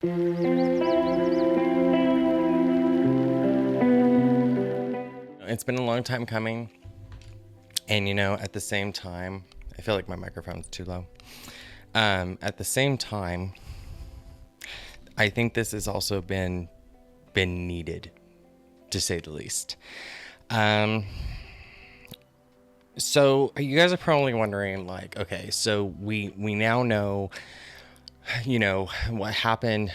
It's been a long time coming. And, at the same time, I feel like my microphone's too low. At the same time, I think this has also been needed, to say the least. So you guys are probably wondering, like, okay, so we now know, what happened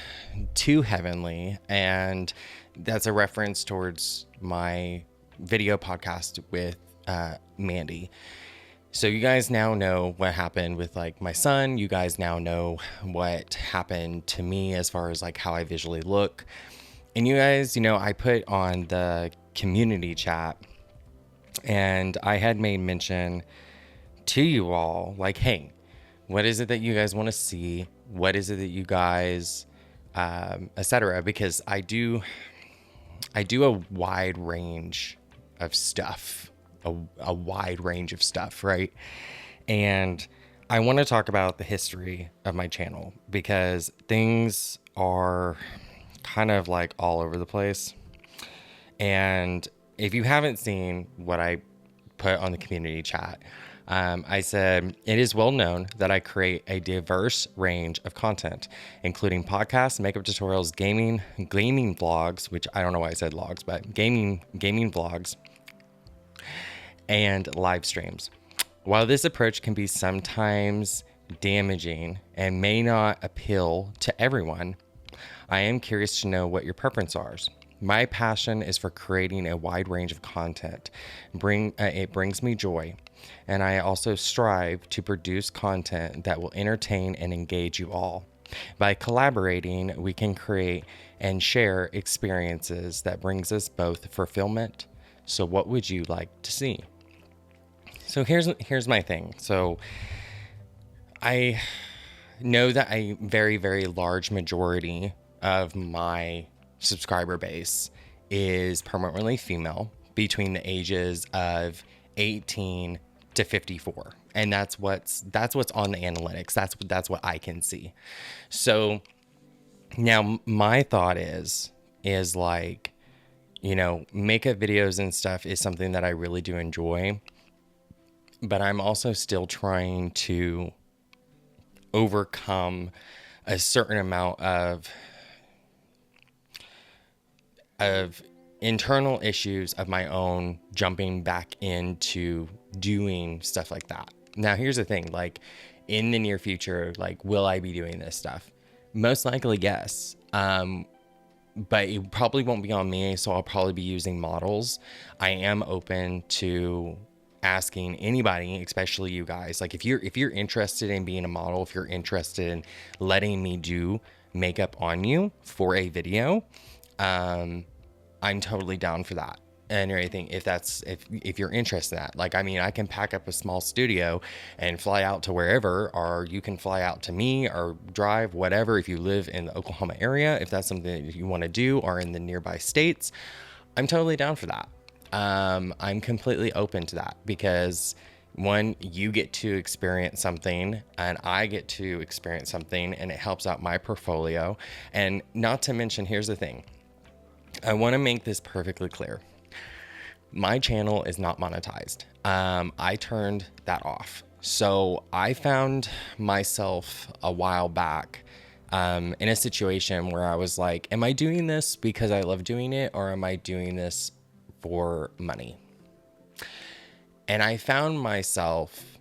to Heavenly, and that's a reference towards my video podcast with Mandy. So you guys now know what happened with like my son. You guys now know what happened to me as far as like how I visually look. And you guys, I put on the community chat and I had made mention to you all like, hey, what is it that you guys want to see? What is it that you guys, etc. Because I do a wide range of stuff, a wide range of stuff, right? And I want to talk about the history of my channel because things are kind of like all over the place. And if you haven't seen what I put on the community chat, I said, it is well known that I create a diverse range of content, including podcasts, makeup tutorials, gaming vlogs, which I don't know why I said logs, but gaming vlogs, and live streams. While this approach can be sometimes damaging and may not appeal to everyone, I am curious to know what your preferences are. My passion is for creating a wide range of content. It brings me joy, and I also strive to produce content that will entertain and engage you all. By collaborating, we can create and share experiences that brings us both fulfillment. So what would you like to see? So here's my thing. So I know that a very, very large majority of my subscriber base is permanently female between the ages of 18 to 54. And that's what's on the analytics. That's what I can see. So now my thought is like, makeup videos and stuff is something that I really do enjoy, but I'm also still trying to overcome a certain amount of internal issues of my own jumping back into doing stuff like that. Now, here's the thing, like in the near future, like, will I be doing this stuff? Most likely, yes. But it probably won't be on me. So I'll probably be using models. I am open to asking anybody, especially you guys, like if you're interested in being a model, if you're interested in letting me do makeup on you for a video, I'm totally down for that and everything. If you're interested in that, like, I mean, I can pack up a small studio and fly out to wherever, or you can fly out to me or drive, whatever. If you live in the Oklahoma area, if that's something that you want to do, or in the nearby states, I'm totally down for that. I'm completely open to that because one, you get to experience something and I get to experience something, and it helps out my portfolio. And not to mention, here's the thing. I want to make this perfectly clear. My channel is not monetized. I turned that off. So I found myself a while back in a situation where I was like, am I doing this because I love doing it, or am I doing this for money? And I found myself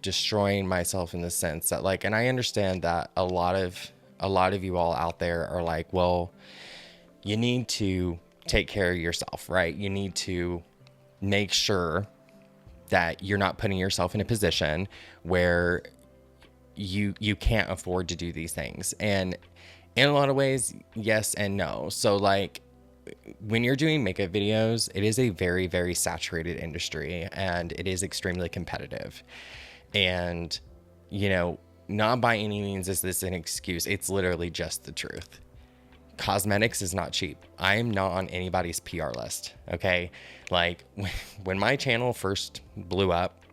destroying myself in the sense that, like, and I understand that a lot of you all out there are like, well, you need to take care of yourself, right? You need to make sure that you're not putting yourself in a position where you can't afford to do these things. And in a lot of ways, yes and no. So like, when you're doing makeup videos, it is a very, very saturated industry, and it is extremely competitive. And, not by any means is this an excuse. It's literally just the truth. Cosmetics is not cheap. I am not on anybody's PR list, okay? Like, when my channel first blew up,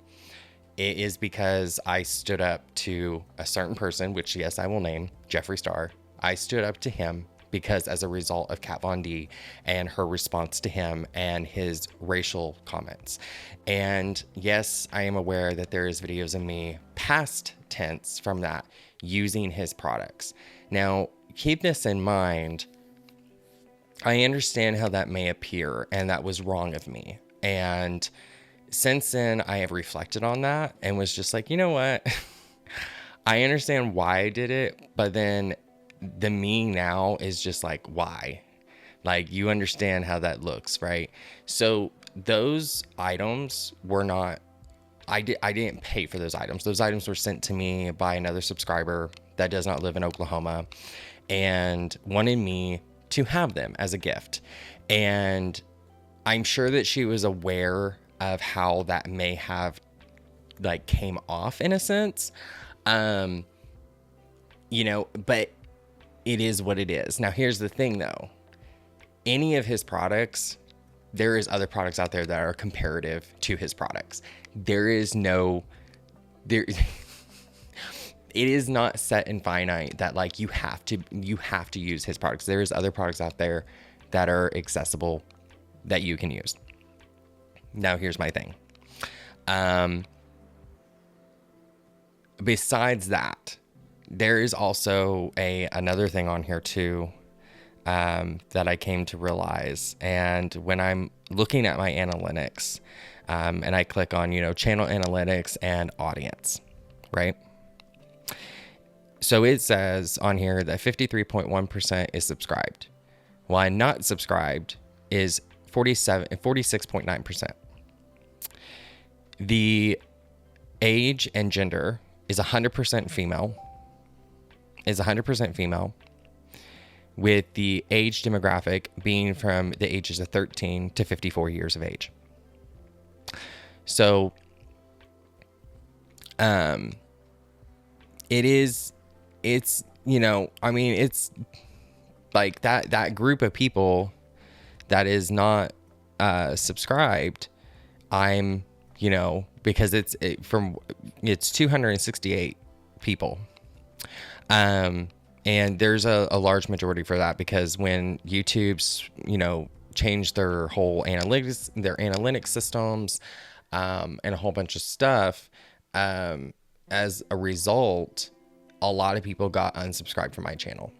it is because I stood up to a certain person, which, yes, I will name, Jeffree Star. I stood up to him because as a result of Kat Von D and her response to him and his racial comments. And yes, I am aware that there is videos of me past tense from that using his products. Now, keep this in mind. I understand how that may appear, and that was wrong of me. And since then, I have reflected on that and was just like, you know what? I understand why I did it, but then the me now is just like, why? Like, you understand how that looks, right? So those items were not, I didn't pay for those items. Those items were sent to me by another subscriber that does not live in Oklahoma and wanted me to have them as a gift. And I'm sure that she was aware of how that may have like came off in a sense. You know, but it is what it is. Now, here's the thing though. Any of his products, there is other products out there that are comparative to his products. There is no, there, it is not set and finite that like you have to use his products. There is other products out there that are accessible that you can use. Now, here's my thing. Besides that, there is also another thing on here too, that I came to realize. And when I'm looking at my analytics, and I click on, you know, channel analytics and audience, right? So it says on here that 53.1% is subscribed. While not subscribed is 46.9%. The age and gender is 100% female. With the age demographic being from the ages of 13 to 54 years of age. So, it's, you know, I mean, it's like that group of people that is not, subscribed. I'm, you know, because it's 268 people. And there's a large majority for that because when YouTube's, you know, changed their whole analytics systems, and a whole bunch of stuff, as a result, a lot of people got unsubscribed from my channel.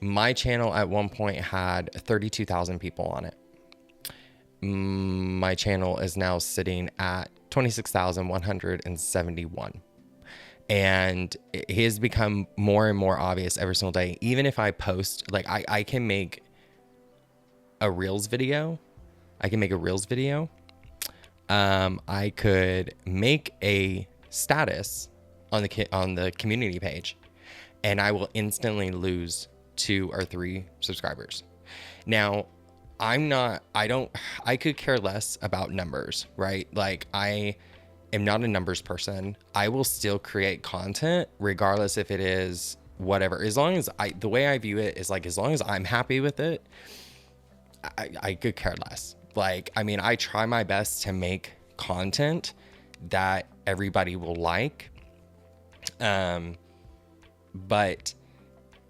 My channel at one point had 32,000 people on it. My channel is now sitting at 26,171. And it has become more and more obvious every single day. Even if I post, like I can make a Reels video. I could make a status on the community page, and I will instantly lose 2 or 3 subscribers. Now, I could care less about numbers, right? Like I am not a numbers person. I will still create content regardless if it is whatever. As long as the way I view it is like, as long as I'm happy with it, I could care less. Like, I mean, I try my best to make content that everybody will like. But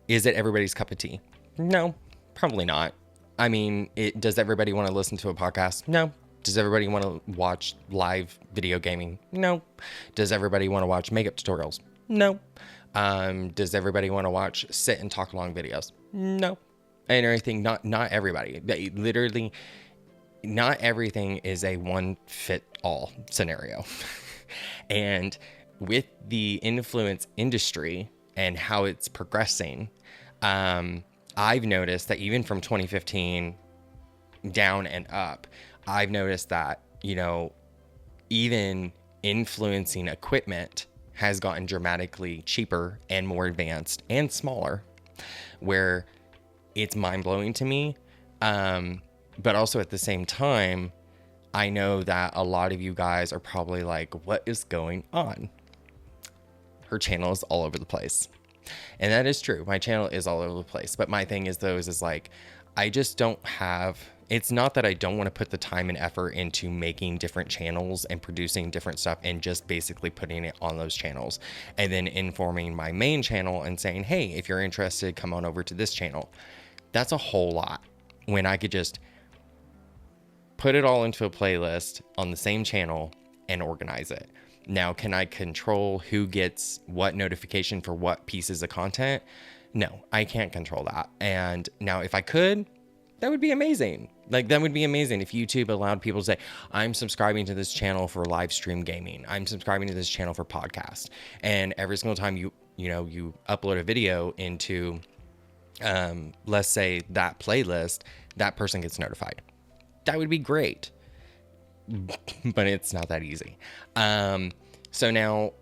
is it everybody's cup of tea? No, probably not. I mean, does everybody want to listen to a podcast? No. Does everybody want to watch live video gaming? No. Does everybody want to watch makeup tutorials? No. Does everybody want to watch sit and talk along videos? No. And everything, not everybody. Literally, not everything is a one fit all scenario. And with the influence industry and how it's progressing, I've noticed that even from 2015 down and up, I've noticed that, you know, even influencing equipment has gotten dramatically cheaper and more advanced and smaller, where it's mind-blowing to me. But also at the same time, I know that a lot of you guys are probably like, what is going on? Her channel is all over the place. And that is true. My channel is all over the place. But my thing is, though, is like, I just don't have It's not that I don't want to put the time and effort into making different channels and producing different stuff and just basically putting it on those channels and then informing my main channel and saying, hey, if you're interested, come on over to this channel. That's a whole lot when I could just put it all into a playlist on the same channel and organize it. Now, can I control who gets what notification for what pieces of content? No, I can't control that. And now if I could, that would be amazing. Like, that would be amazing if YouTube allowed people to say, I'm subscribing to this channel for live stream gaming. I'm subscribing to this channel for podcast. And every single time you upload a video into, let's say that playlist, that person gets notified. That would be great. But it's not that easy. So now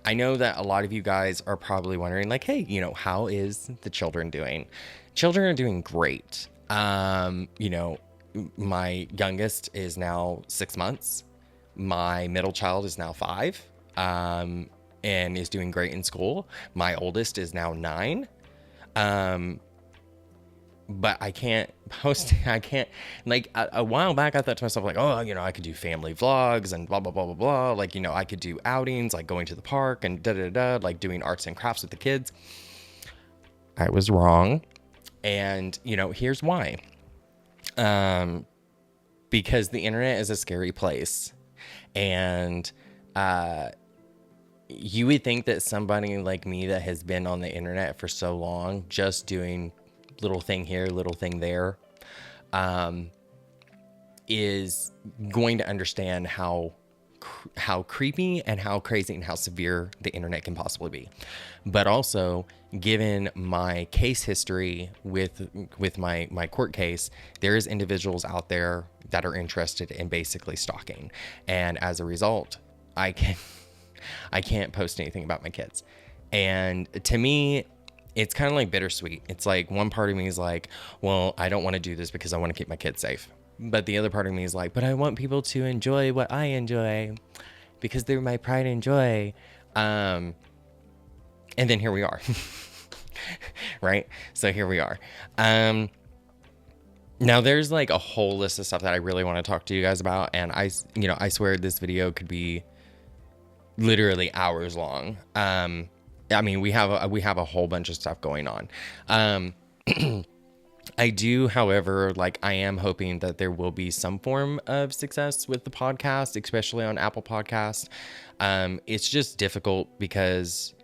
I know that a lot of you guys are probably wondering, like, hey, how is the children doing? Children are doing great. My youngest is now 6 months. My middle child is now 5, and is doing great in school. My oldest is now 9. But I can't post. I can't, like, a while back, I thought to myself, like, oh, I could do family vlogs and blah, blah, blah, blah, blah. Like, I could do outings, like going to the park and like doing arts and crafts with the kids. I was wrong. And, here's why. Because the internet is a scary place. And, you would think that somebody like me that has been on the internet for so long, just doing little thing here, little thing there, is going to understand how creepy and how crazy and how severe the internet can possibly be. But also, given my case history with my court case, there's individuals out there that are interested in basically stalking. And as a result, I can't post anything about my kids. And to me, it's kind of like bittersweet. It's like, one part of me is like, well, I don't want to do this because I want to keep my kids safe. But the other part of me is like, but I want people to enjoy what I enjoy because they're my pride and joy. And then here we are. Right? So here we are. Now there's like a whole list of stuff that I really want to talk to you guys about. And I swear this video could be literally hours long. We have a whole bunch of stuff going on. I do, however, I am hoping that there will be some form of success with the podcast, especially on Apple Podcasts. It's just difficult because,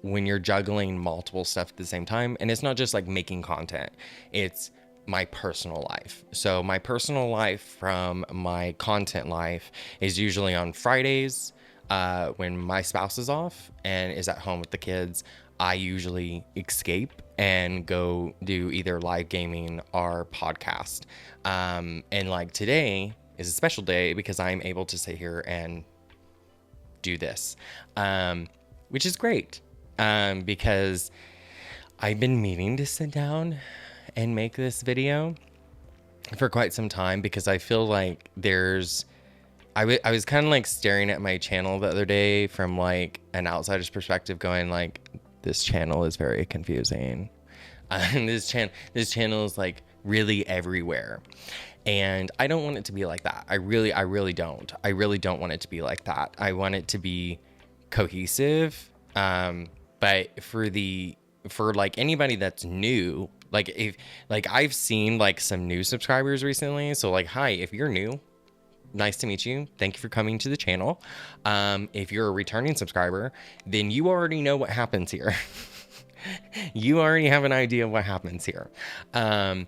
when you're juggling multiple stuff at the same time, and it's not just like making content, it's my personal life. So my personal life from my content life is usually on Fridays, when my spouse is off and is at home with the kids. I usually escape and go do either live gaming or podcast. And like today is a special day because I'm able to sit here and do this, which is great, because I've been meaning to sit down and make this video for quite some time, because I feel like I was kind of like staring at my channel the other day from like an outsider's perspective, going like, this channel is very confusing. And this channel is like really everywhere. And I don't want it to be like that. I really don't. I really don't want it to be like that. I want it to be cohesive. But for like anybody that's new, I've seen like some new subscribers recently. So like, hi, if you're new, nice to meet you. Thank you for coming to the channel. If you're a returning subscriber, then you already know what happens here. You already have an idea of what happens here. In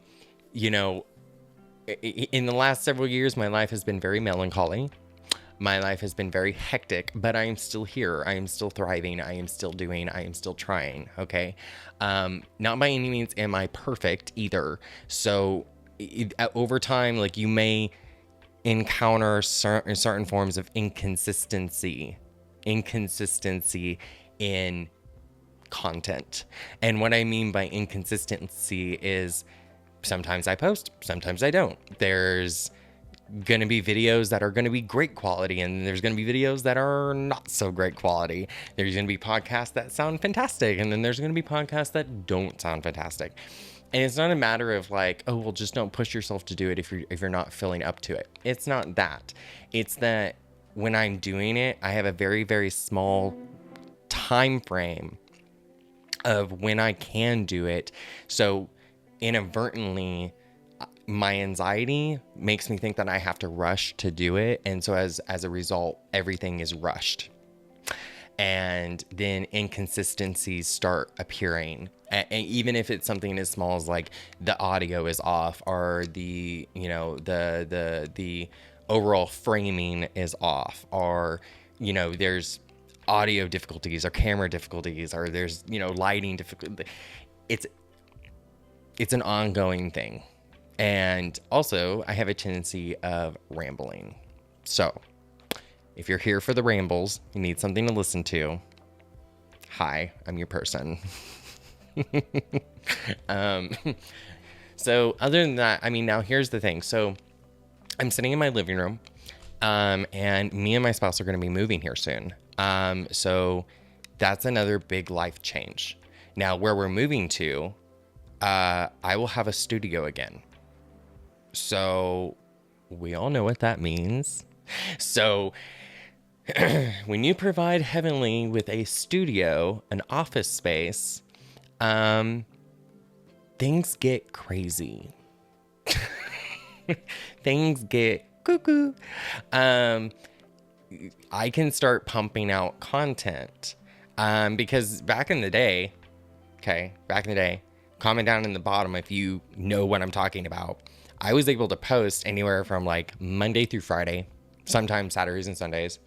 the last several years, my life has been very melancholy. My life has been very hectic, but I am still here. I am still thriving. I am still doing. I am still trying. Okay. Not by any means am I perfect either. So over time, like, you may encounter certain forms of inconsistency in content. And what I mean by inconsistency is sometimes I post, sometimes I don't. There's going to be videos that are going to be great quality, and there's going to be videos that are not so great quality. There's going to be podcasts that sound fantastic, and then there's going to be podcasts that don't sound fantastic. And it's not a matter of like, oh, well, just don't push yourself to do it if you're not feeling up to it. It's not that. It's that when I'm doing it, I have a very, very small time frame of when I can do it. So inadvertently, my anxiety makes me think that I have to rush to do it. And so as a result, everything is rushed. And then inconsistencies start appearing. And even if it's something as small as like the audio is off, or the, you know, the overall framing is off, or, you know, there's audio difficulties or camera difficulties, or there's, you know, lighting difficulty. It's an ongoing thing. And also I have a tendency of rambling. So if you're here for the rambles, you need something to listen to, hi, I'm your person. So other than that, I mean, now here's the thing. So I'm sitting in my living room, and me and my spouse are going to be moving here soon. So that's another big life change. Now, where we're moving to, I will have a studio again. So we all know what that means. So when you provide Heavenly with a studio, an office space, things get crazy. Things get cuckoo. I can start pumping out content. Because back in the day, comment down in the bottom if you know what I'm talking about. I was able to post anywhere from like Monday through Friday, sometimes Saturdays and Sundays.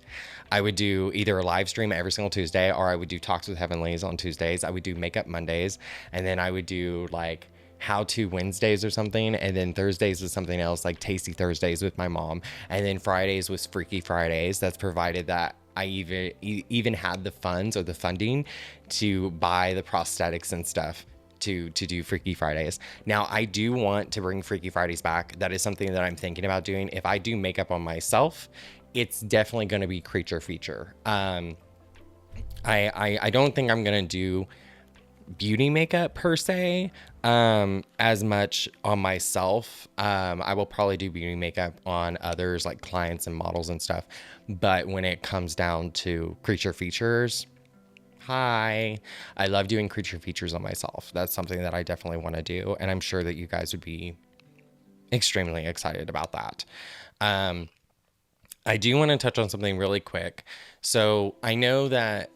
I would do either a live stream every single Tuesday, or I would do Talks with Heavenlies on Tuesdays. I would do Makeup Mondays, and then I would do like How-To Wednesdays or something, and then Thursdays was something else, like Tasty Thursdays with my mom, and then Fridays was Freaky Fridays. That's provided that I even had the funds or the funding to buy the prosthetics and stuff to do Freaky Fridays. Now, I do want to bring Freaky Fridays back. That is something that I'm thinking about doing. If I do makeup on myself, it's definitely going to be creature feature. I don't think I'm going to do beauty makeup per se, as much on myself. I will probably do beauty makeup on others, like clients and models and stuff. But when it comes down to creature features, hi, I love doing creature features on myself. That's something that I definitely want to do, and I'm sure that you guys would be extremely excited about that. I do want to touch on something really quick. So I know that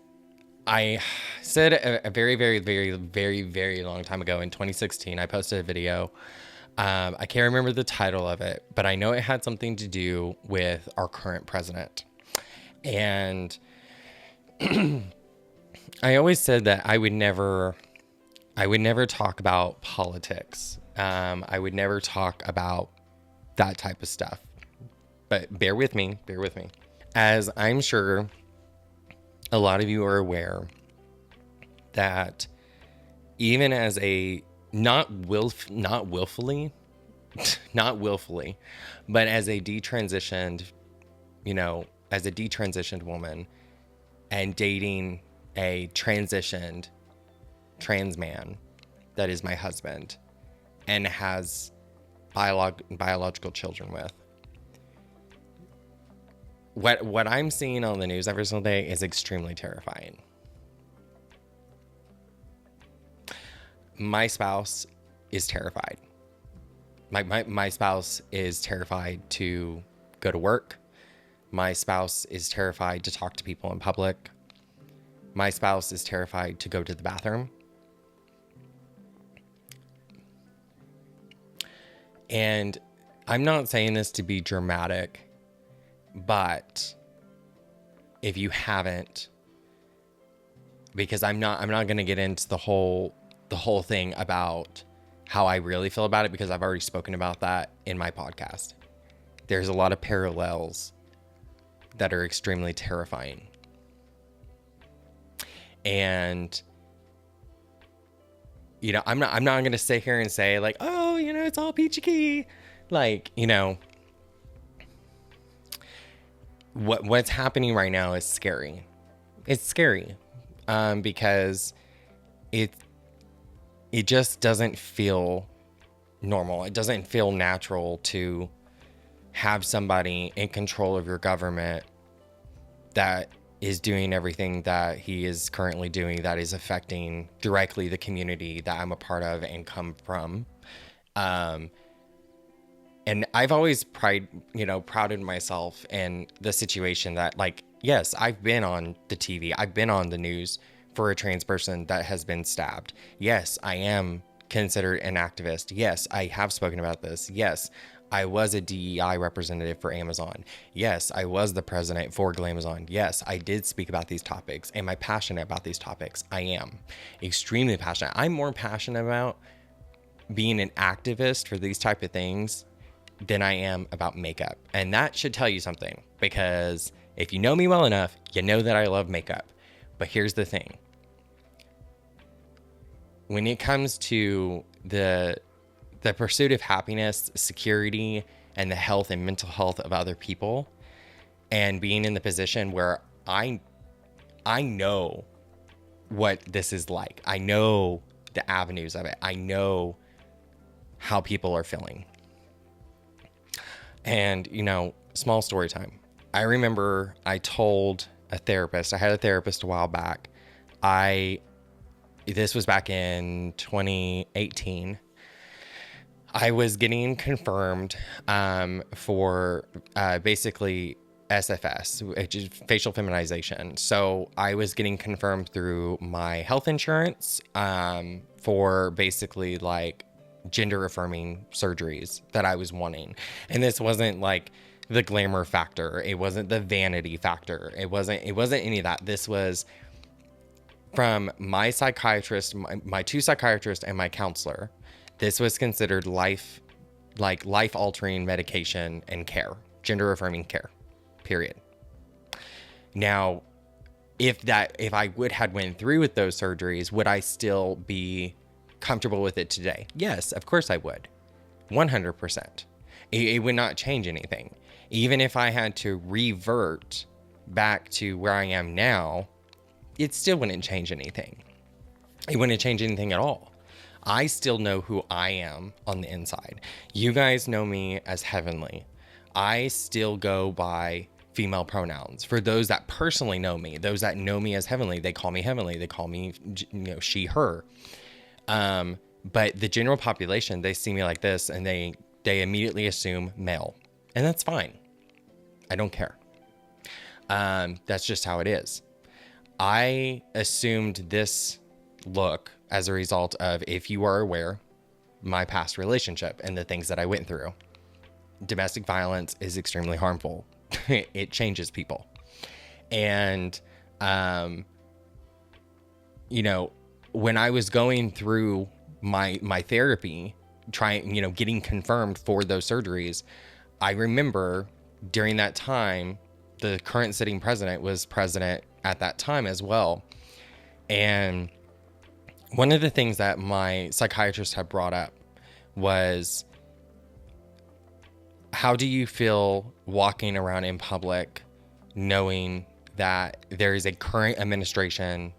I said a very, very, very, very, very long time ago in 2016, I posted a video. I can't remember the title of it, but I know it had something to do with our current president. And I always said that I would never talk about politics. I would never talk about that type of stuff. But bear with me. As I'm sure a lot of you are aware that even as a not willfully, but as a detransitioned, as a detransitioned woman and dating a transitioned trans man that is my husband and has biological children with. What I'm seeing on the news every single day is extremely terrifying. My spouse is terrified. My spouse is terrified to go to work. My spouse is terrified to talk to people in public. My spouse is terrified to go to the bathroom. And I'm not saying this to be dramatic, but if you haven't, because I'm not going to get into the whole thing about how I really feel about it, because I've already spoken about that in my podcast. There's a lot of parallels that are extremely terrifying. And I'm not going to sit here and say like, oh, it's all peachy key. Like, what's happening right now is scary. It's scary, because it it just doesn't feel normal. It doesn't feel natural to have somebody in control of your government that is doing everything that he is currently doing, that is affecting directly the community that I'm a part of and come from. Um, and I've always prouded myself in the situation that, like, yes, I've been on the TV, I've been on the news for a trans person that has been stabbed. Yes, I am considered an activist. Yes, I have spoken about this. Yes, I was a DEI representative for Amazon. Yes, I was the president for Glamazon. Yes, I did speak about these topics. Am I passionate about these topics? I am extremely passionate. I'm more passionate about being an activist for these type of things than I am about makeup. And that should tell you something, because if you know me well enough, you know that I love makeup. But here's the thing. When it comes to the pursuit of happiness, security, and the health and mental health of other people, and being in the position where I know what this is like. I know the avenues of it. I know how people are feeling. And, small story time. I remember I told a therapist, I had a therapist a while back. This was back in 2018. I was getting confirmed for basically SFS, which is facial feminization. So I was getting confirmed through my health insurance for basically like gender affirming surgeries that I was wanting. And this wasn't like the glamour factor. It wasn't the vanity factor. It wasn't any of that. This was from my psychiatrist, my two psychiatrists and my counselor. This was considered life altering medication and care, gender affirming care, period. Now, if I would have went through with those surgeries, would I still be comfortable with it today? Yes, of course I would. 100%. It would not change anything. Even if I had to revert back to where I am now, it still wouldn't change anything. It wouldn't change anything at all. I still know who I am on the inside. You guys know me as Heavenly. I still go by female pronouns. For those that personally know me, those that know me as Heavenly, they call me Heavenly. They call me, she, her. But the general population, they see me like this and they immediately assume male. And that's fine. I don't care. That's just how it is. I assumed this look as a result of, if you are aware, my past relationship and the things that I went through. Domestic violence is extremely harmful. It changes people. And, when I was going through my therapy, getting confirmed for those surgeries, I remember during that time, the current sitting president was president at that time as well. And one of the things that my psychiatrist had brought up was, how do you feel walking around in public knowing that there is a current administration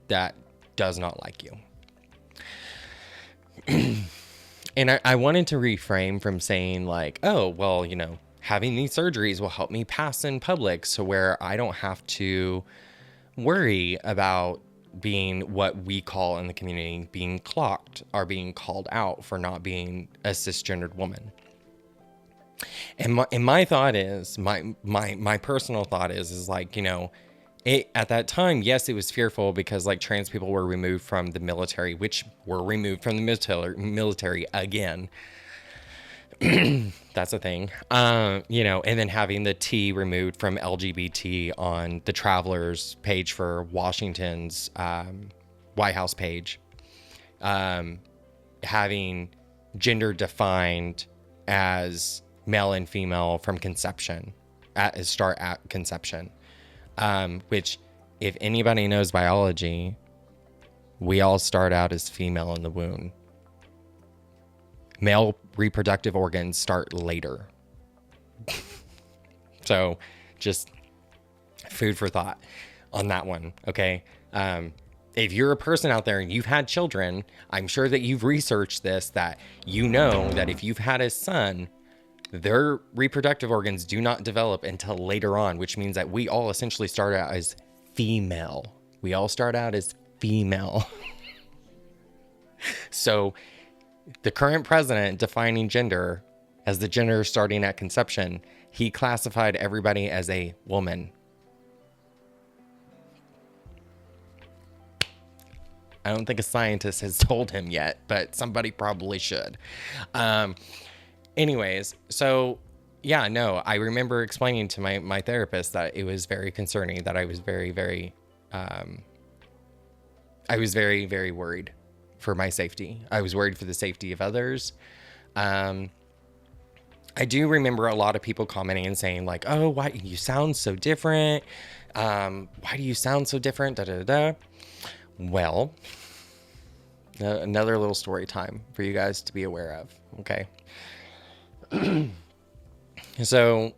that does not like you? And I wanted to reframe from saying like, oh, well, having these surgeries will help me pass in public, so where I don't have to worry about being what we call in the community being clocked or being called out for not being a cisgendered woman. And my thought is, my personal thought is like, it, at that time, yes, it was fearful because like trans people were removed from the military, which were removed from the military again. That's a thing. And then having the T removed from LGBT on the Travelers page for Washington's White House page. Having gender defined as male and female from conception, at conception. Which, if anybody knows biology, we all start out as female in the womb. Male reproductive organs start later. So Just food for thought on that one. Okay. If you're a person out there and you've had children, I'm sure that you've researched this, that you know that if you've had a son, their reproductive organs do not develop until later on, which means that we all essentially start out as female. We all start out as female. So the current president defining gender as the gender starting at conception, he classified everybody as a woman. I don't think a scientist has told him yet, but somebody probably should. Anyways, so yeah, no, I remember explaining to my therapist that it was very concerning, that I was very, very worried for my safety. I was worried for the safety of others. I do remember a lot of people commenting and saying like, oh, why you sound so different? Why do you sound so different? Da, da, da. Well, another little story time for you guys to be aware of. Okay. So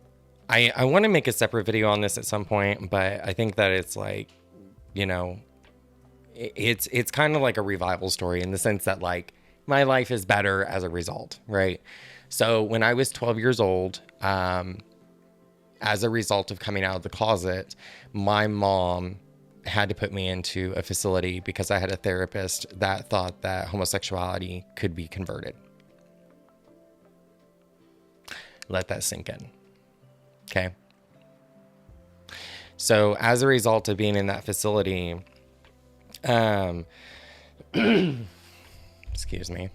I want to make a separate video on this at some point, but I think that it's like, you know, it's kind of like a revival story in the sense that like my life is better as a result. Right. So when I was 12 years old, as a result of coming out of the closet, my mom had to put me into a facility because I had a therapist that thought that homosexuality could be converted. Let that sink in. Okay. So as a result of being in that facility, excuse me.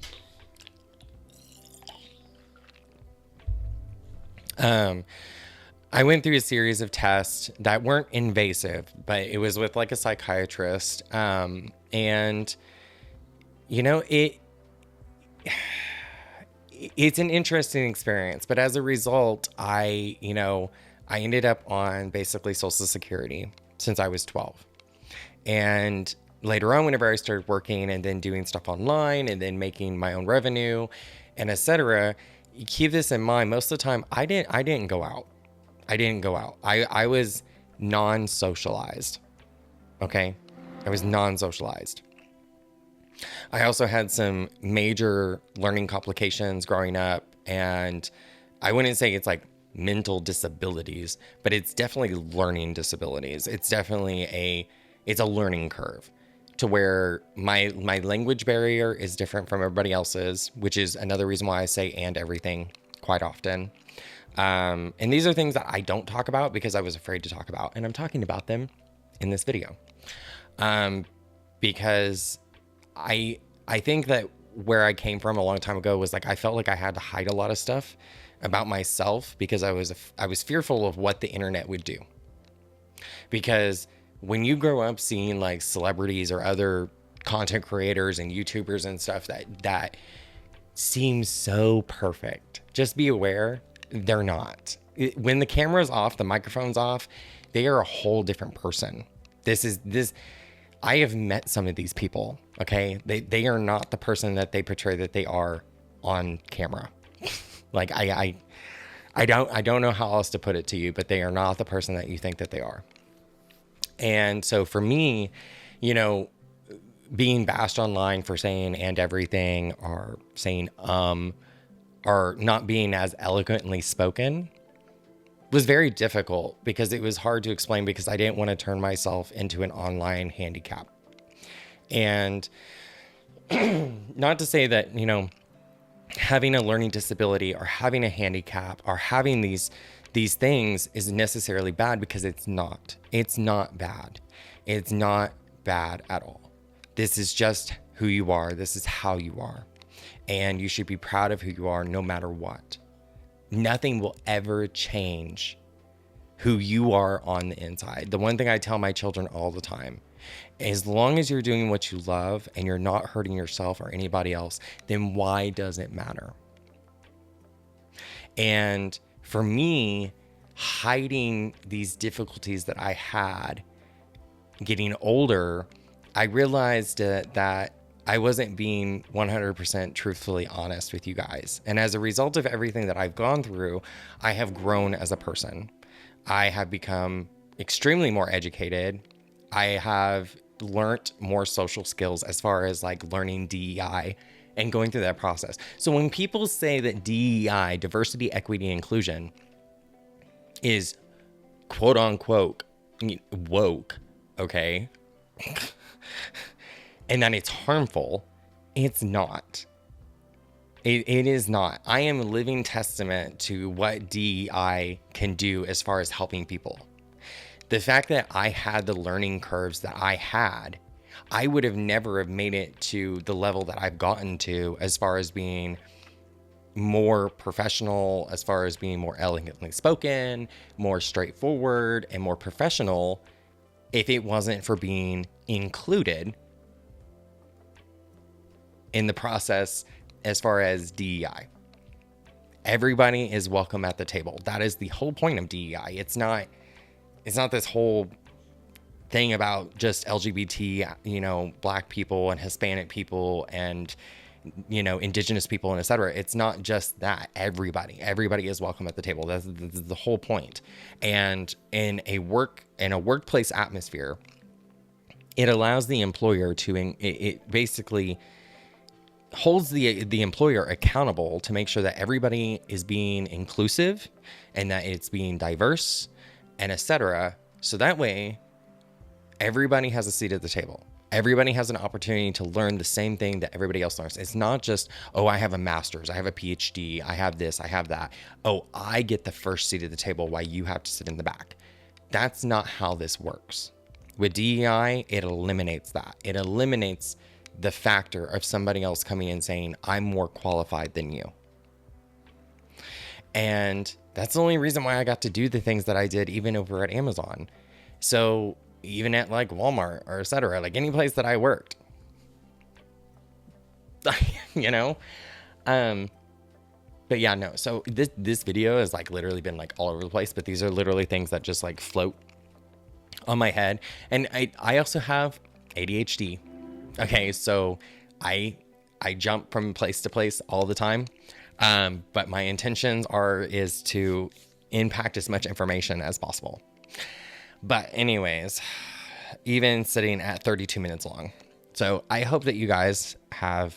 I went through a series of tests that weren't invasive, but it was with like a psychiatrist. And you know, it's an interesting experience, but as a result, I ended up on basically Social Security since I was 12. And later on, whenever I started working and then doing stuff online and then making my own revenue and etc., you keep this in mind. Most of the time, I didn't go out. I was non-socialized. Okay. I was non-socialized. I also had some major learning complications growing up, and I wouldn't say it's like mental disabilities, but it's definitely learning disabilities. It's definitely it's a learning curve to where my language barrier is different from everybody else's, which is another reason why I say and everything quite often. And these are things that I don't talk about because I was afraid to talk about, and I'm talking about them in this video. Because I think that where I came from a long time ago was like, I felt like I had to hide a lot of stuff about myself because I was fearful of what the internet would do. Because when you grow up seeing like celebrities or other content creators and YouTubers and stuff that seems so perfect, just be aware they're not. When the camera's off, the microphone's off, they are a whole different person. I have met some of these people, okay? They are not the person that they portray that they are on camera. Like I don't know how else to put it to you, but they are not the person that you think that they are. And so for me, you know, being bashed online for saying and everything, or saying or not being as eloquently spoken was very difficult because it was hard to explain because I didn't want to turn myself into an online handicap. And not to say that, you know, having a learning disability or having a handicap or having these things is necessarily bad, because it's not. It's not bad. It's not bad at all. This is just who you are. This is how you are. And you should be proud of who you are no matter what. Nothing will ever change who you are on the inside. The one thing I tell my children all the time, as long as you're doing what you love and you're not hurting yourself or anybody else, then why does it matter? And for me, hiding these difficulties that I had getting older, I realized that I wasn't being 100% truthfully honest with you guys. And as a result of everything that I've gone through, I have grown as a person. I have become extremely more educated. I have learned more social skills as far as like learning DEI and going through that process. So when people say that DEI, diversity, equity, inclusion, is quote unquote woke, okay, and that it's harmful, it's not. It is not. I am a living testament to what DEI can do as far as helping people. The fact that I had the learning curves that I had, I would have never have made it to the level that I've gotten to as far as being more professional, as far as being more elegantly spoken, more straightforward, and more professional, if it wasn't for being included in the process as far as DEI. Everybody is welcome at the table. That is the whole point of DEI. It's not this whole thing about just LGBT, black people and Hispanic people and, indigenous people and etc. It's not just that. Everybody is welcome at the table. That's the whole point. And in a workplace atmosphere, it allows the employer to, it basically holds the employer accountable to make sure that everybody is being inclusive and that it's being diverse and etc. So that way, everybody has a seat at the table. Everybody has an opportunity to learn the same thing that everybody else learns. It's not just, oh, I have a master's, I have a PhD, I have this, I have that. Oh, I get the first seat at the table while you have to sit in the back. That's not how this works. With DEI, it eliminates that. It eliminates the factor of somebody else coming in saying, I'm more qualified than you. And that's the only reason why I got to do the things that I did, even over at Amazon. So even at like Walmart or etc., like any place that I worked, but yeah, no. So this video has like literally been like all over the place, but these are literally things that just like float on my head. And I also have ADHD. Okay, so I jump from place to place all the time. But my intentions is to impact as much information as possible. But anyways, even sitting at 32 minutes long. So I hope that you guys have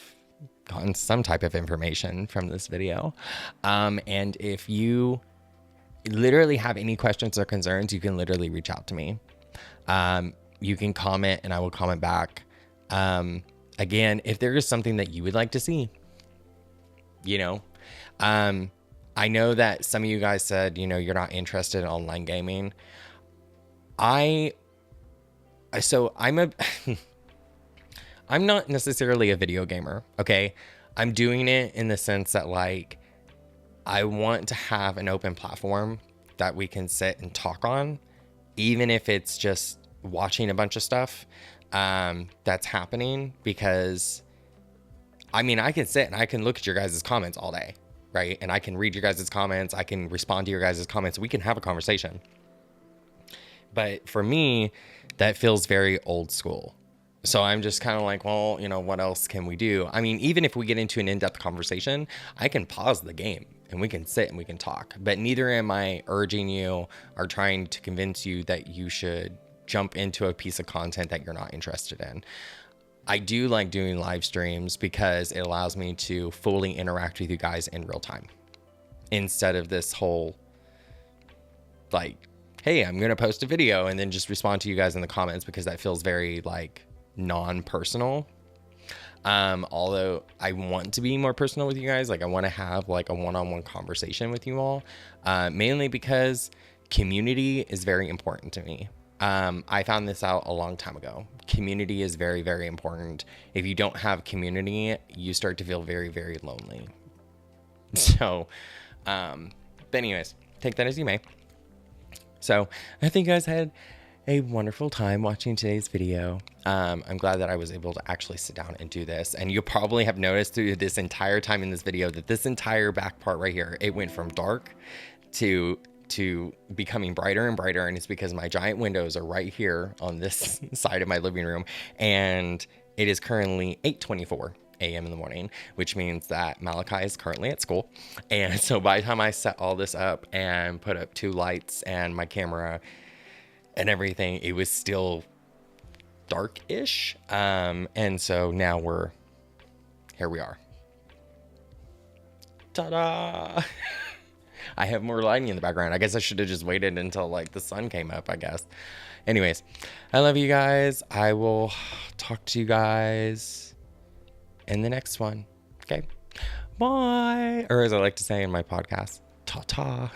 gotten some type of information from this video. And if you literally have any questions or concerns, you can literally reach out to me. You can comment and I will comment back. Again, if there is something that you would like to see, I know that some of you guys said, you're not interested in online gaming. I'm not necessarily a video gamer. Okay. I'm doing it in the sense that like, I want to have an open platform that we can sit and talk on, even if it's just watching a bunch of stuff, that's happening, because I can sit and I can look at your guys' comments all day, right? And I can read your guys' comments. I can respond to your guys' comments. We can have a conversation. But for me, that feels very old school. So I'm just kind of like, well, what else can we do? Even if we get into an in-depth conversation, I can pause the game and we can sit and we can talk. But neither am I urging you or trying to convince you that you should jump into a piece of content that you're not interested in. I do like doing live streams because it allows me to fully interact with you guys in real time, instead of this whole like, hey, I'm going to post a video and then just respond to you guys in the comments, because that feels very like non-personal. Although I want to be more personal with you guys. Like I want to have like a one-on-one conversation with you all, mainly because community is very important to me. I found this out a long time ago. Community is very, very important. If you don't have community, you start to feel very, very lonely. So, but anyways, take that as you may. So I think you guys had a wonderful time watching today's video. I'm glad that I was able to actually sit down and do this. And you'll probably have noticed through this entire time in this video that this entire back part right here, it went from dark to becoming brighter and brighter, and it's because my giant windows are right here on this side of my living room, and it is currently 8:24 a.m. in the morning, which means that Malachi is currently at school. And so by the time I set all this up and put up 2 lights and my camera and everything, it was still dark-ish. And so now here we are. Ta-da! I have more lighting in the background. I guess I should have just waited until like the sun came up, I guess. Anyways, I love you guys. I will talk to you guys in the next one. Okay. Bye. Or as I like to say in my podcast, ta-ta.